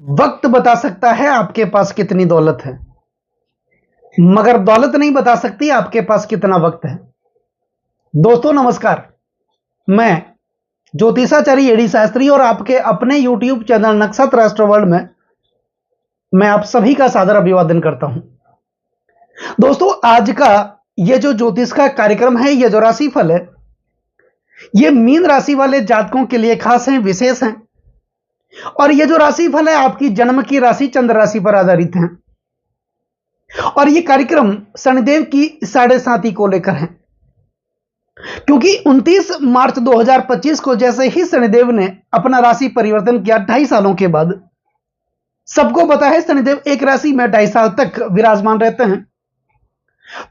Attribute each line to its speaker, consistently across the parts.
Speaker 1: वक्त बता सकता है आपके पास कितनी दौलत है, मगर दौलत नहीं बता सकती आपके पास कितना वक्त है। दोस्तों नमस्कार, मैं ज्योतिषाचार्य एडी शास्त्री और आपके अपने YouTube चैनल नक्षत्र राष्ट्र वर्ल्ड में मैं आप सभी का सादर अभिवादन करता हूं। दोस्तों आज का ये जो ज्योतिष का कार्यक्रम है, ये जो राशिफल है, ये मीन राशि वाले जातकों के लिए खास है, विशेष है। और ये जो राशिफल है आपकी जन्म की राशि चंद्र राशि पर आधारित है। और ये कार्यक्रम शनिदेव की 7.5 को लेकर है, क्योंकि 29 मार्च 2025 को जैसे ही शनिदेव ने अपना राशि परिवर्तन किया 2.5 सालों के बाद, सबको पता है शनिदेव एक राशि में 2.5 साल तक विराजमान रहते हैं।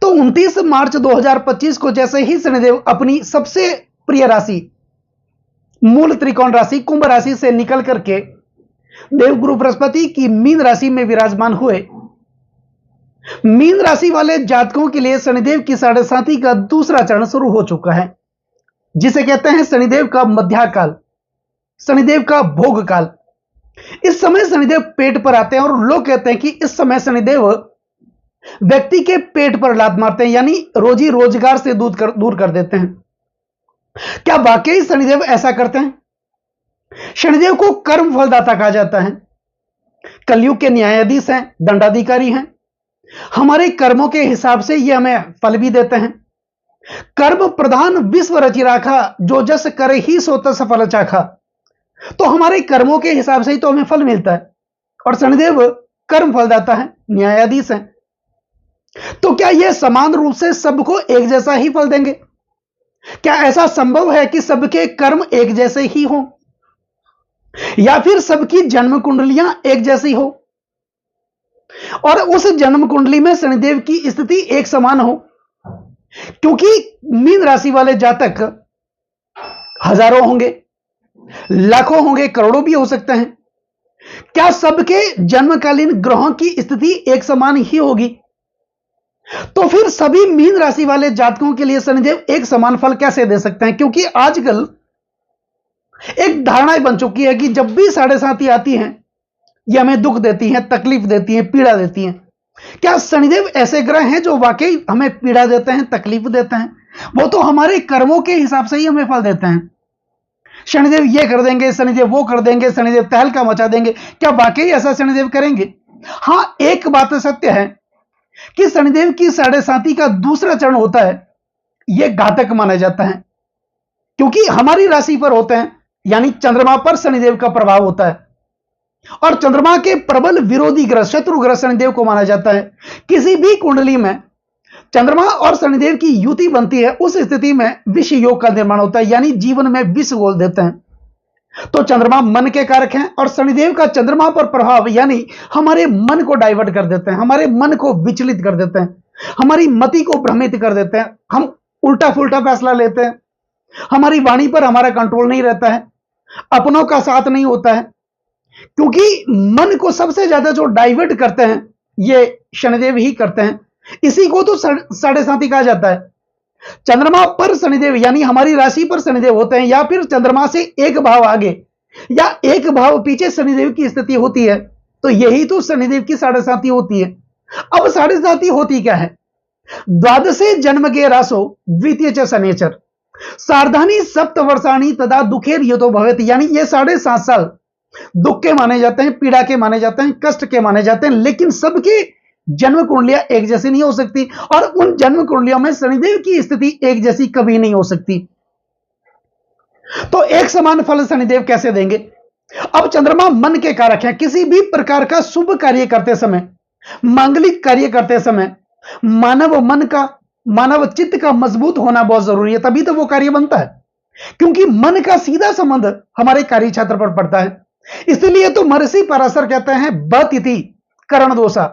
Speaker 1: तो 29 मार्च 2025 को जैसे ही शनिदेव अपनी सबसे प्रिय राशि मूल त्रिकोण राशि कुंभ राशि से निकल करके देवगुरु बृहस्पति की मीन राशि में विराजमान हुए, मीन राशि वाले जातकों के लिए शनिदेव की 7.5 का दूसरा चरण शुरू हो चुका है, जिसे कहते हैं शनिदेव का मध्या काल, शनिदेव का भोग काल। इस समय शनिदेव पेट पर आते हैं और लोग कहते हैं कि इस समय शनिदेव व्यक्ति के पेट पर लात मारते हैं, यानी रोजी रोजगार से दूर कर देते हैं। क्या वाकई शनिदेव ऐसा करते हैं? शनिदेव को कर्म फलदाता कहा जाता है, कलयुग के न्यायाधीश हैं, दंडाधिकारी हैं। हमारे कर्मों के हिसाब से ये हमें फल भी देते हैं। कर्म प्रधान विश्व रचि राखा, जो जस करे ही सो तस फल चाखा। तो हमारे कर्मों के हिसाब से ही तो हमें फल मिलता है, और शनिदेव कर्म फलदाता है, न्यायाधीश हैं। तो क्या यह समान रूप से सबको एक जैसा ही फल देंगे? क्या ऐसा संभव है कि सबके कर्म एक जैसे ही हों, या फिर सबकी जन्म कुंडलियां एक जैसी हो और उस जन्म कुंडली में शनिदेव की स्थिति एक समान हो? क्योंकि मीन राशि वाले जातक हजारों होंगे, लाखों होंगे, करोड़ों भी हो सकते हैं। क्या सबके जन्मकालीन ग्रहों की स्थिति एक समान ही होगी? तो फिर सभी मीन राशि वाले जातकों के लिए शनिदेव एक समान फल कैसे दे सकते हैं? क्योंकि आजकल एक धारणा बन चुकी है कि जब भी 7.5 आती हैं, ये हमें दुख देती हैं, तकलीफ देती हैं, पीड़ा देती हैं। क्या शनिदेव ऐसे ग्रह हैं जो वाकई हमें पीड़ा देते हैं, तकलीफ देते हैं? वो तो हमारे कर्मों के हिसाब से ही हमें फल देते हैं। शनिदेव ये कर देंगे, शनिदेव वो कर देंगे, शनिदेव तहलका मचा देंगे। क्या वाकई ऐसा शनिदेव करेंगे? हां, एक बात सत्य है कि शनिदेव की 7.5 का दूसरा चरण होता है, यह घातक माना जाता है, क्योंकि हमारी राशि पर होते हैं, यानी चंद्रमा पर शनिदेव का प्रभाव होता है। और चंद्रमा के प्रबल विरोधी ग्रह, शत्रु ग्रह शनिदेव को माना जाता है। किसी भी कुंडली में चंद्रमा और शनिदेव की युति बनती है, उस स्थिति में विष योग का निर्माण होता है, यानी जीवन में विष घोल देते हैं। तो चंद्रमा मन के कारक हैं, और शनिदेव का चंद्रमा पर प्रभाव यानी हमारे मन को डाइवर्ट कर देते हैं, हमारे मन को विचलित कर देते हैं, हमारी मति को भ्रमित कर देते हैं। हम उल्टा फुल्टा फैसला लेते हैं, हमारी वाणी पर हमारा कंट्रोल नहीं रहता है, अपनों का साथ नहीं होता है। क्योंकि मन को सबसे ज्यादा जो डाइवर्ट करते हैं, ये शनिदेव ही करते हैं। इसी को तो 7.5 कहा जाता है। चंद्रमा पर शनिदेव यानी हमारी राशि पर शनिदेव होते हैं, या फिर चंद्रमा से एक भाव आगे या एक भाव पीछे शनिदेव की स्थिति होती है, तो यही तो शनिदेव की 7.5 होती है। अब 7.5 होती क्या है? द्वादशे जन्म के रासो द्वितीय च शनेचर सार्धानी सप्त वर्षाणी तदा दुखेर यतो भवेत। यानी ये 7.5 साल दुख के माने जाते हैं, पीड़ा के माने जाते हैं, कष्ट के माने जाते हैं, लेकिन सबकी जन्म कुंडलियां एक जैसी नहीं हो सकती, और उन जन्म कुंडलियों में शनिदेव की स्थिति एक जैसी कभी नहीं हो सकती। तो एक समान फल शनिदेव कैसे देंगे? अब चंद्रमा मन के कारक हैं। किसी भी प्रकार का शुभ कार्य करते समय, मांगलिक कार्य करते समय मानव मन का, मानव चित्त का मजबूत होना बहुत जरूरी है, तभी तो वो कार्य बनता है। क्योंकि मन का सीधा संबंध हमारे कार्य क्षेत्र पर पड़ता है। इसलिए तो महर्षि पराशर कहते हैं बतिथि करण दोषा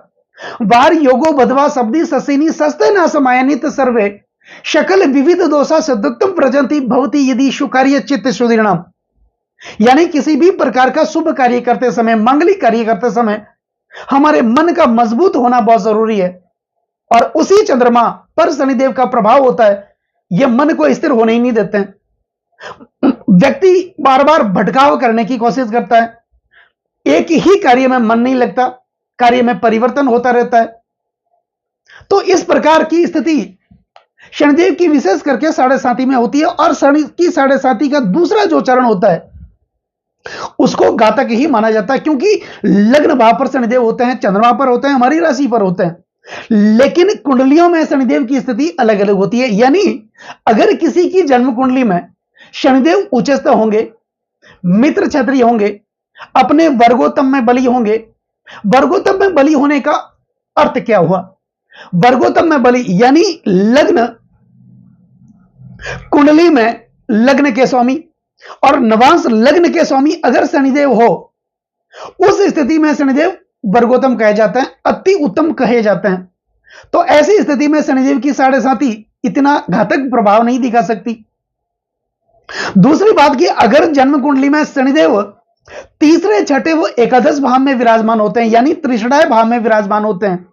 Speaker 1: वार योगो बधवा शब्दी ससिनी सस्ते न समायनित सर्वे शकल विविध दोषा सदुक्तम प्रजंति भवती यदि सुकार्य चित्त सुदीर्णम। यानी किसी भी प्रकार का शुभ कार्य करते समय, मांगलिक कार्य करते समय हमारे मन का मजबूत होना बहुत जरूरी है, और उसी चंद्रमा पर शनिदेव का प्रभाव होता है। यह मन को स्थिर होने ही नहीं देते हैं। व्यक्ति बार बार भटकाव करने की कोशिश करता है, एक ही कार्य में मन नहीं लगता, कार्य में परिवर्तन होता रहता है। तो इस प्रकार की स्थिति शनिदेव की विशेष करके साढ़े साथी में होती है। और शनि की साढ़े साथी का दूसरा जो चरण होता है उसको घातक ही माना जाता है, क्योंकि लग्न भाव पर शनिदेव होते हैं, चंद्रमा पर होते हैं, हमारी राशि पर होते हैं, लेकिन कुंडलियों में शनिदेव की स्थिति अलग अलग होती है। यानी अगर किसी की जन्म कुंडली में शनिदेव उच्चस्थ होंगे, मित्र क्षत्रिय होंगे, अपने वर्गोत्तम में बली होंगे। वर्गोत्तम में बली होने का अर्थ क्या हुआ? वर्गोत्तम में बली यानी लग्न कुंडली में लग्न के स्वामी और नवांश लग्न के स्वामी अगर शनिदेव हो, उस स्थिति में शनिदेव वर्गोत्तम कहे जाते हैं, अति उत्तम कहे जाते हैं। तो ऐसी स्थिति में शनिदेव की साढ़े साथी इतना घातक प्रभाव नहीं दिखा सकती। दूसरी बात कि अगर जन्म कुंडली में शनिदेव तीसरे, छठे व एकादश भाव में विराजमान होते हैं, यानी त्रिषणाय भाव में विराजमान होते हैं,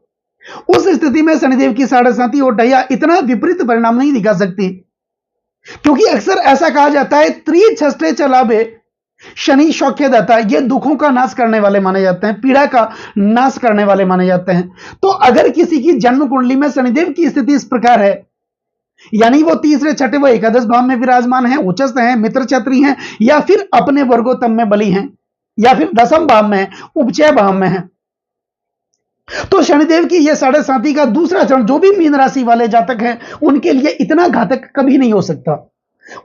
Speaker 1: उस स्थिति में शनिदेव की साढ़े साथी और ढैया इतना विपरीत परिणाम नहीं दिखा सकती। क्योंकि अक्सर ऐसा कहा जाता है त्रिछष्टे चलावे शनि सौख्यदाता, ये दुखों का नाश करने वाले माने जाते हैं, पीड़ा का नाश करने वाले माने जाते हैं। तो अगर किसी की जन्म कुंडली में शनिदेव की स्थिति इस प्रकार है, यानी वो तीसरे, छठे व एकादश भाव में विराजमान है, उच्चस्थ हैं, मित्र क्षत्रिय हैं, या फिर अपने वर्गोत्तम में बली हैं, या फिर दसम भाव में, उपचय भाव में है, तो शनिदेव की यह साढ़े साथी का दूसरा चरण जो भी मीन राशि वाले जातक हैं उनके लिए इतना घातक कभी नहीं हो सकता।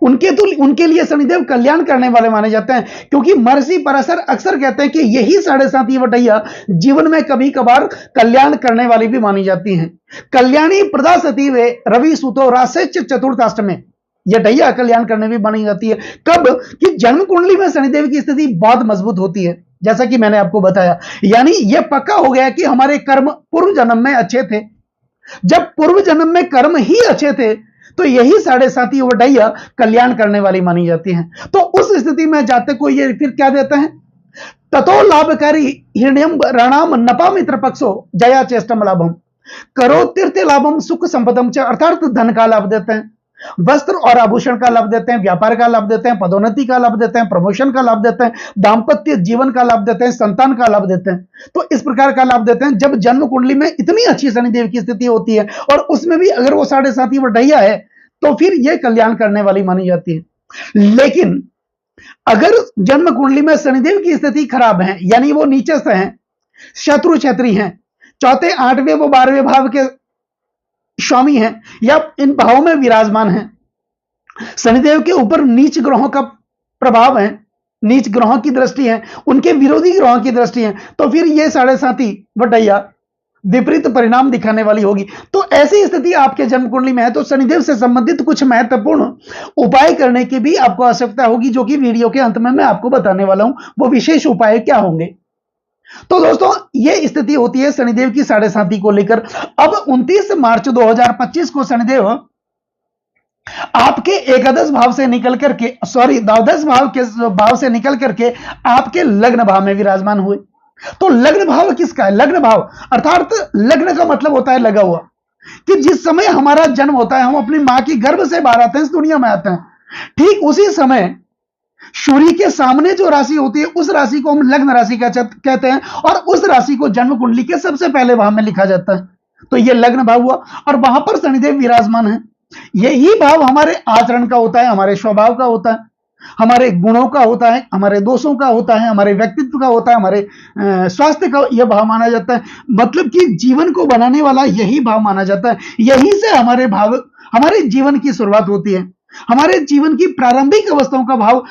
Speaker 1: उनके लिए शनिदेव कल्याण करने वाले माने जाते हैं, क्योंकि महर्षि पराशर अक्सर कहते हैं कि यही साढ़े साथी वटैया जीवन में कभी कभार कल्याण करने वाली भी मानी जाती हैं। कल्याणी प्रदा सती वे रवि सुतो राशेच चतुर्थाष्टमे, यह ढैया कल्याण करने भी मानी जाती है। कब? कि जन्म कुंडली में शनिदेव की स्थिति बहुत मजबूत होती है, जैसा कि मैंने आपको बताया। यानी यह पक्का हो गया कि हमारे कर्म पूर्व जन्म में अच्छे थे। जब पूर्व जन्म में कर्म ही अच्छे थे तो यही साढ़े साथी वटैया कल्याण करने वाली मानी जाती हैं। तो उस स्थिति में जातक को ये फिर क्या देते हैं? ततो लाभकारी हिरण्यम रणम नपा मित्र पक्षो जया चेष्टम लाभम करो तीर्थ लाभम सुख संपदम च, अर्थात धन का लाभ देते हैं, वस्त्र और आभूषण का लाभ देते हैं, व्यापार का लाभ देते हैं, पदोन्नति का लाभ देते हैं, प्रमोशन का लाभ देते हैं, दाम्पत्य जीवन का लाभ देते हैं, संतान का लाभ देते हैं। तो इस प्रकार का लाभ देते हैं जब जन्म कुंडली में इतनी अच्छी शनिदेव की स्थिति होती है, और उसमें भी अगर वो साढ़े साथी वटैया है तो फिर यह कल्याण करने वाली मानी जाती है। लेकिन अगर जन्म कुंडली में शनिदेव की स्थिति खराब है, यानी वो नीचस्थ हैं, शत्रु क्षेत्री हैं, चौथे, आठवें व 12वें भाव के स्वामी हैं, या इन भावों में विराजमान हैं, शनिदेव के ऊपर नीच ग्रहों का प्रभाव है, नीच ग्रहों की दृष्टि है, उनके विरोधी ग्रहों की दृष्टि है, तो फिर यह साढ़े साथी वटैया विपरीत परिणाम दिखाने वाली होगी। तो ऐसी स्थिति आपके जन्म कुंडली में है तो शनिदेव से संबंधित कुछ महत्वपूर्ण उपाय करने की भी आपको आवश्यकता होगी, जो कि वीडियो के अंत में मैं आपको बताने वाला हूं। वो विशेष उपाय क्या होंगे? तो दोस्तों, यह स्थिति होती है शनिदेव की साढ़े साथी को लेकर। अब 29 मार्च 2025 को शनिदेव आपके एकादश भाव से निकल करके, द्वादश भाव से निकल करके आपके लग्न भाव में विराजमान हुए। तो लग्न भाव किसका है? लग्न भाव अर्थात लग्न का मतलब होता है लगा हुआ, कि जिस समय हमारा जन्म होता है, हम अपनी मां की गर्भ से बाहर आते हैं, इस दुनिया में आते हैं, ठीक उसी समय सूर्य के सामने जो राशि होती है उस राशि को हम लग्न राशि कहते हैं, और उस राशि को जन्म कुंडली के सबसे पहले भाव में लिखा जाता है। तो यह लग्न भाव हुआ, और वहां पर शनिदेव विराजमान है। यही भाव हमारे आचरण का होता है, हमारे स्वभाव का होता है, हमारे गुणों का होता है, हमारे दोषों का होता है, हमारे व्यक्तित्व का होता है, हमारे स्वास्थ्य का यह भाव माना जाता है। मतलब कि जीवन को बनाने वाला यही भाव माना जाता है। यहीं से हमारे जीवन की शुरुआत होती है, हमारे जीवन की प्रारंभिक अवस्थाओं का भाव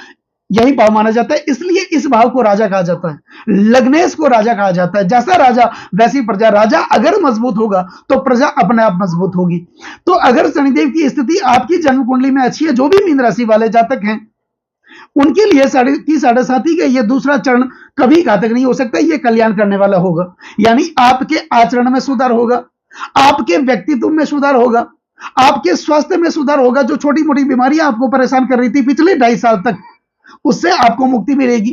Speaker 1: यही भाव माना जाता है। इसलिए इस भाव को राजा कहा जाता है, लग्नेश को राजा कहा जाता है। जैसा राजा वैसी प्रजा। राजा अगर मजबूत होगा तो प्रजा अपने आप मजबूत होगी। तो अगर शनिदेव की स्थिति आपकी जन्म कुंडली में अच्छी है, जो भी मीन राशि वाले जातक हैं उनके लिए साढ़े साथी का यह दूसरा चरण कभी घातक नहीं हो सकता, यह कल्याण करने वाला होगा। यानी आपके आचरण में सुधार होगा, आपके व्यक्तित्व में सुधार होगा, आपके स्वास्थ्य में सुधार होगा। जो छोटी मोटी बीमारियां आपको परेशान कर रही थी पिछले 2.5 साल तक, उससे आपको मुक्ति मिलेगी।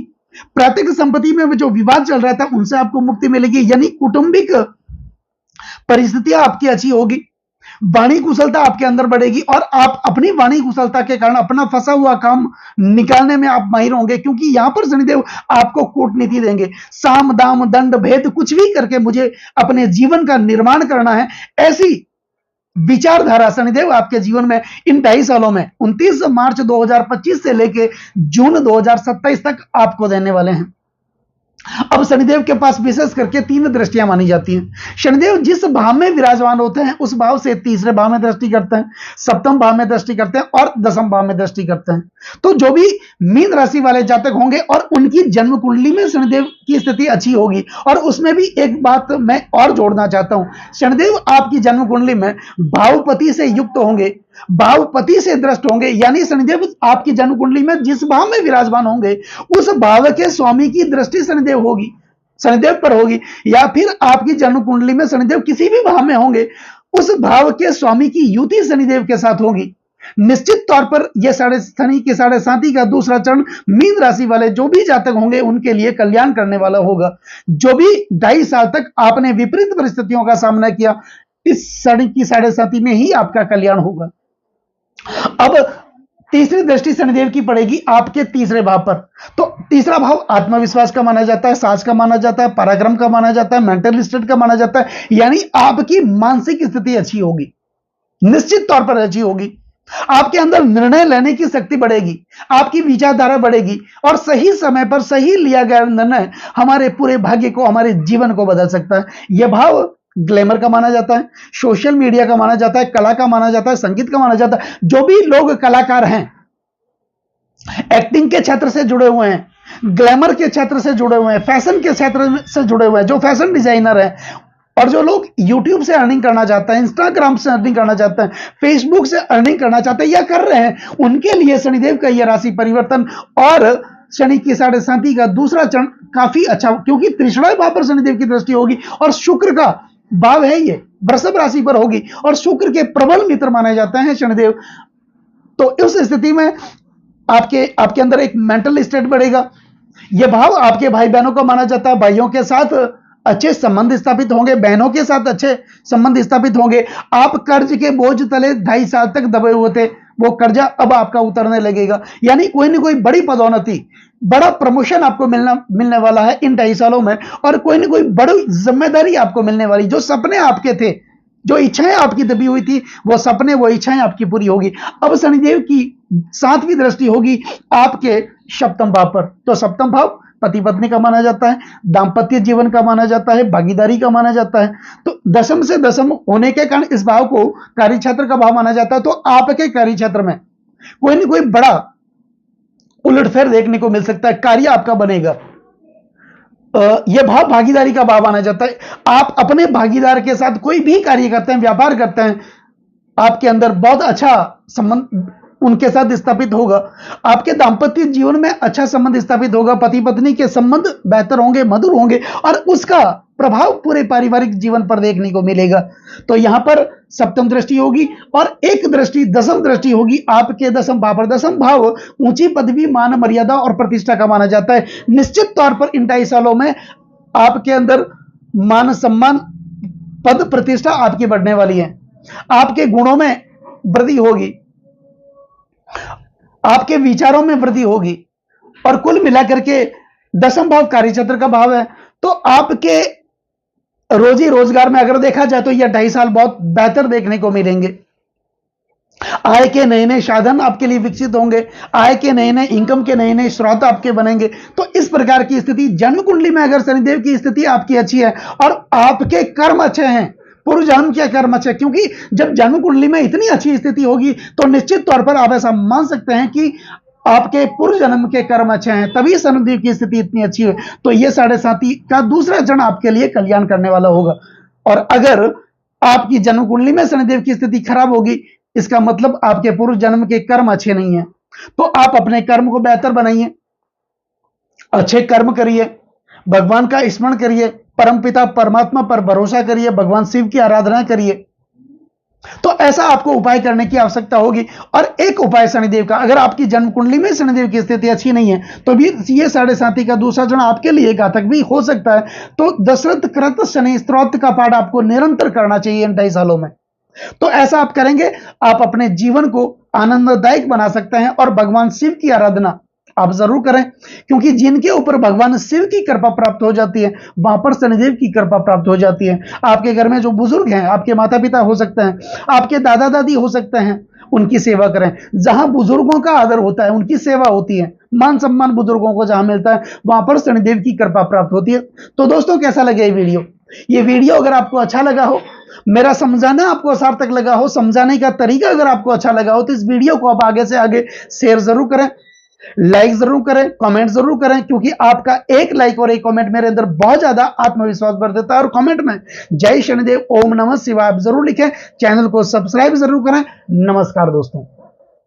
Speaker 1: प्राकृतिक संपत्ति में जो विवाद चल रहा था उनसे आपको मुक्ति मिलेगी। यानी कौटुंबिक परिस्थितियां आपकी अच्छी होगी, वाणी कुशलता आपके अंदर बढ़ेगी और आप अपनी वाणी कुशलता के कारण अपना फंसा हुआ काम निकालने में आप माहिर होंगे, क्योंकि यहां पर शनिदेव आपको कूटनीति देंगे। साम दाम दंड भेद कुछ भी करके मुझे अपने जीवन का निर्माण करना है, ऐसी विचारधारा शनिदेव आपके जीवन में इन 2.5 सालों में 29 मार्च 2025 से लेके जून 2027 तक आपको देने वाले हैं। अब शनिदेव के पास विशेष करके 3 दृष्टियां मानी जाती हैं। शनिदेव जिस भाव में विराजमान होते हैं उस भाव से तीसरे भाव में दृष्टि करते हैं, सप्तम भाव में दृष्टि करते हैं और दसम भाव में दृष्टि करते हैं। तो जो भी मीन राशि वाले जातक होंगे और उनकी जन्म कुंडली में शनिदेव की स्थिति अच्छी होगी, और उसमें भी एक बात मैं और जोड़ना चाहता हूं, शनिदेव आपकी जन्म कुंडली में भावपति से युक्त होंगे, भावपति से दृष्ट होंगे, यानी शनिदेव आपकी जन्म कुंडली में जिस भाव में विराजमान होंगे उस भाव के स्वामी की दृष्टि शनिदेव होगी, शनिदेव पर होगी, या फिर आपकी जन्म कुंडली में शनिदेव किसी भी भाव में होंगे उस भाव के स्वामी की युति शनिदेव के साथ होगी। निश्चित तौर पर यह शनि के 7.5 का दूसरा चरण मीन राशि वाले जो भी जातक होंगे उनके लिए कल्याण करने वाला होगा। जो भी 2.5 साल तक आपने विपरीत परिस्थितियों का सामना किया, इस शनि की 7.5 में ही आपका कल्याण होगा। अब तीसरी दृष्टि शनिदेव की पड़ेगी आपके तीसरे भाव पर। तो तीसरा भाव आत्मविश्वास का माना जाता है, साहस का माना जाता है, पराक्रम का माना जाता है, मेंटल स्टेट का माना जाता है, यानी आपकी मानसिक स्थिति अच्छी होगी, निश्चित तौर पर अच्छी होगी। आपके अंदर निर्णय लेने की शक्ति बढ़ेगी, आपकी विचारधारा बढ़ेगी, और सही समय पर सही लिया गया निर्णय हमारे पूरे भाग्य को, हमारे जीवन को बदल सकता है। यह भाव ग्लैमर का माना जाता है, सोशल मीडिया का माना जाता है, कला का माना जाता है, संगीत का माना जाता है। जो भी लोग कलाकार हैं, एक्टिंग के क्षेत्र से जुड़े हुए हैं, ग्लैमर के क्षेत्र से जुड़े हुए हैं, फैशन के क्षेत्र से जुड़े हुए हैं, जो फैशन डिजाइनर हैं, और जो लोग YouTube से अर्निंग करना चाहते हैं, इंस्टाग्राम से अर्निंग करना चाहते हैं, फेसबुक से अर्निंग करना चाहते हैं या कर रहे हैं, उनके लिए शनिदेव का यह राशि परिवर्तन और शनि की 7.5 का दूसरा चरण काफी अच्छा, क्योंकि तीसरे भाव पर शनिदेव की दृष्टि होगी और शुक्र का भाव है ये, वृषभ राशि पर होगी, और शुक्र के प्रबल मित्र माने जाते हैं शनिदेव। तो उस स्थिति में आपके अंदर एक मेंटल स्टेट बढ़ेगा। यह भाव आपके भाई बहनों का माना जाता है, भाइयों के साथ अच्छे संबंध स्थापित होंगे, बहनों के साथ अच्छे संबंध स्थापित होंगे। आप कर्ज के बोझ तले 2.5 साल तक दबे हुए थे, वो कर्जा अब आपका उतरने लगेगा, यानी कोई ना कोई बड़ी पदोन्नति, बड़ा प्रमोशन आपको मिलने वाला है इन 2.5 सालों में, और कोई ना कोई बड़ी जिम्मेदारी आपको मिलने वाली। जो सपने आपके थे, जो इच्छाएं आपकी दबी हुई थी, वो सपने, वो इच्छाएं आपकी पूरी होगी। अब शनिदेव की 7वीं दृष्टि होगी आपके सप्तम भाव पर। तो सप्तम भाव पति पत्नी का माना जाता है, दांपत्य जीवन का माना जाता है, भागीदारी का माना जाता है। तो दशम से दशम होने के कारण इस भाव को कार्य क्षेत्र का भाव माना जाता है। तो आपके कार्य क्षेत्र में कोई ना कोई बड़ा उलटफेर देखने को मिल सकता है, कार्य आपका बनेगा। यह भाव भागीदारी का भाव माना जाता है। आप अपने भागीदार के साथ कोई भी कार्य करते हैं, व्यापार करते हैं, आपके अंदर बहुत अच्छा संबंध उनके साथ स्थापित होगा। आपके दांपत्य जीवन में अच्छा संबंध स्थापित होगा, पति पत्नी के संबंध बेहतर होंगे, मधुर होंगे, और उसका प्रभाव पूरे पारिवारिक जीवन पर देखने को मिलेगा। तो यहां पर सप्तम दृष्टि होगी और एक दृष्टि, दसम दृष्टि होगी आपके दसम भाव पर। दसम भाव ऊंची पदवी, मान मर्यादा और प्रतिष्ठा का माना जाता है। निश्चित तौर पर इन 2.5 सालों में आपके अंदर मान सम्मान, पद प्रतिष्ठा आपकी बढ़ने वाली है, आपके गुणों में वृद्धि होगी, आपके विचारों में वृद्धि होगी, और कुल मिलाकर के दसम भाव कार्यक्षेत्र का भाव है। तो आपके रोजी रोजगार में अगर देखा जाए तो यह 2.5 साल बहुत बेहतर देखने को मिलेंगे। आय के नए नए साधन आपके लिए विकसित होंगे, आय के नए नए इनकम के नए नए स्रोत आपके बनेंगे। तो इस प्रकार की स्थिति जन्म कुंडली में अगर शनिदेव की स्थिति आपकी अच्छी है और आपके कर्म अच्छे हैं, पूर्व जन्म के कर्म अच्छे, क्योंकि जब जन्म कुंडली में इतनी अच्छी स्थिति होगी तो निश्चित तौर पर आप ऐसा मान सकते हैं कि आपके पूर्व जन्म के कर्म अच्छे हैं, तभी शनिदेव की स्थिति इतनी अच्छी है। तो यह 7.5 का दूसरा चरण आपके लिए कल्याण करने वाला होगा। और अगर आपकी जन्म कुंडली में शनिदेव की स्थिति खराब होगी, इसका मतलब आपके पूर्व जन्म के कर्म अच्छे नहीं है। तो आप अपने कर्म को बेहतर बनाइए, अच्छे कर्म करिए, भगवान का स्मरण करिए, परमपिता परमात्मा पर भरोसा करिए, भगवान शिव की आराधना करिए। तो ऐसा आपको उपाय करने की आवश्यकता होगी। और एक उपाय शनिदेव का, अगर आपकी जन्म कुंडली में शनिदेव की स्थिति अच्छी नहीं है तो भी ये 7.5 का दूसरा चरण आपके लिए घातक भी हो सकता है। तो दशरथ कृत शनि स्तोत्र का पाठ आपको निरंतर करना चाहिए इन 2.5 सालों में। तो ऐसा आप करेंगे, आप अपने जीवन को आनंददायक बना सकते हैं और भगवान शिव की आराधना आप जरूर करें, क्योंकि जिनके ऊपर भगवान शिव की कृपा प्राप्त हो जाती है वहां पर शनिदेव की कृपा प्राप्त हो जाती है। आपके घर में जो बुजुर्ग हैं, आपके माता पिता हो सकते हैं, आपके दादा दादी हो सकते हैं, उनकी सेवा करें। जहां बुजुर्गों का आदर होता है, उनकी सेवा होती है, मान सम्मान बुजुर्गों को जहां मिलता है, वहां पर शनिदेव की कृपा प्राप्त होती है। तो दोस्तों, कैसा लगे ये वीडियो अगर आपको अच्छा लगा हो, मेरा समझाना आपको सार्थक लगा हो, समझाने का तरीका अगर आपको अच्छा लगा हो, तो इस वीडियो को आप आगे से आगे शेयर जरूर करें, लाइक जरूर करें, कमेंट जरूर करें, क्योंकि आपका एक लाइक और एक कमेंट मेरे अंदर बहुत ज्यादा आत्मविश्वास भर देता है। और कमेंट में जय शनिदेव, ओम नमः शिवाय जरूर लिखें। चैनल को सब्सक्राइब जरूर करें। नमस्कार दोस्तों।